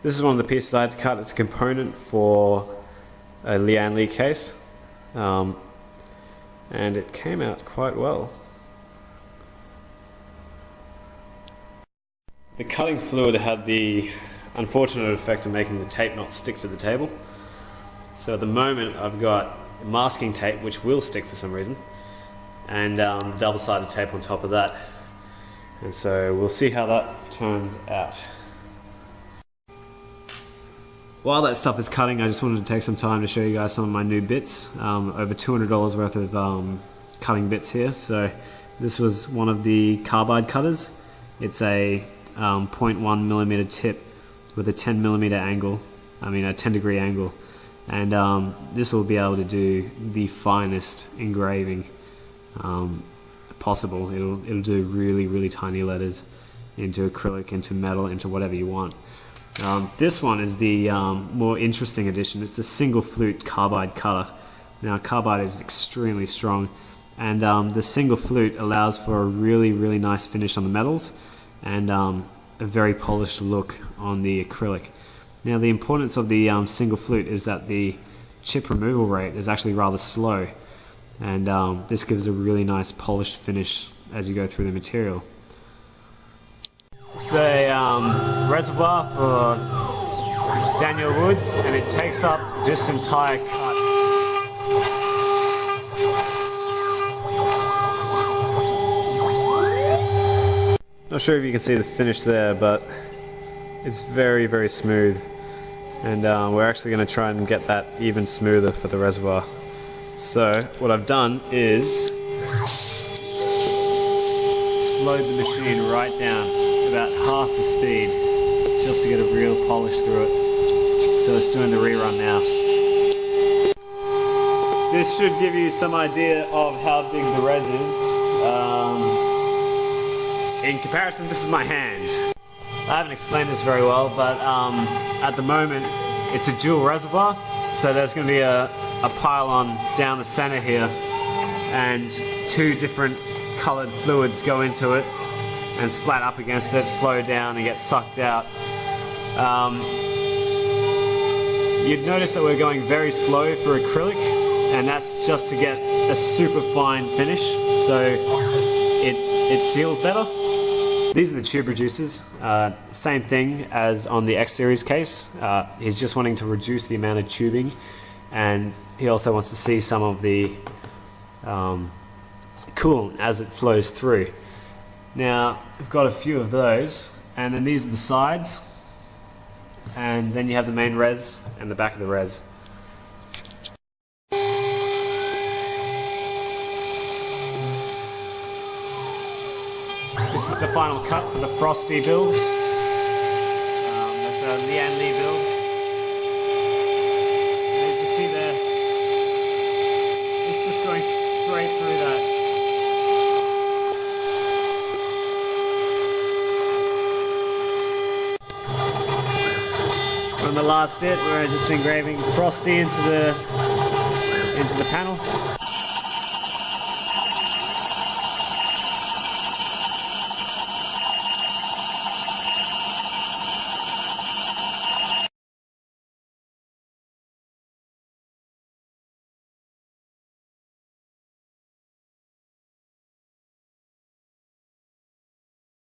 This is one of the pieces I had to cut. It's a component for a Lian Li case, and it came out quite well. The cutting fluid had the unfortunate effect of making the tape not stick to the table. So at the moment I've got masking tape, which will stick for some reason, and double-sided tape on top of that. And so we'll see how that turns out. While that stuff is cutting, I just wanted to take some time to show you guys some of my new bits. Over $200 worth of cutting bits here. So this was one of the carbide cutters. It's a 0.1 millimeter tip with a 10 millimeter angle, a 10 degree angle. And this will be able to do the finest engraving possible. It'll do really tiny letters into acrylic, into metal, into whatever you want. This one is the more interesting edition. It's a single flute carbide cutter. Now carbide is extremely strong, and the single flute allows for a really nice finish on the metals and a very polished look on the acrylic. Now the importance of the single flute is that the chip removal rate is actually rather slow, and this gives a really nice polished finish as you go through the material. It's a reservoir for Daniel Woods, and it takes up this entire cut. Not sure if you can see the finish there, but it's very smooth, and we're actually going to try and get that even smoother for the reservoir. So what I've done is slowed the machine right down about half the speed just to get a real polish through it. So it's doing the rerun now. This should give you some idea of how big the res is. In comparison, this is my hand. I haven't explained this very well, but at the moment it's a dual reservoir, so there's going to be a pylon down the center here, and two different colored fluids go into it and splat up against it, flow down and get sucked out. You'd notice that we're going very slow for acrylic, and that's just to get a super fine finish, so it seals better. These are the tube reducers. Same thing as on the X series case. He's just wanting to reduce the amount of tubing, and he also wants to see some of the coolant as it flows through. Now we've got a few of those, and then these are the sides, and then you have the main res and the back of the res. This is the final cut for the Frosty build. That's a Lian Li build. And as you can see there, it's just going straight through that. On the last bit, we're just engraving Frosty into the panel.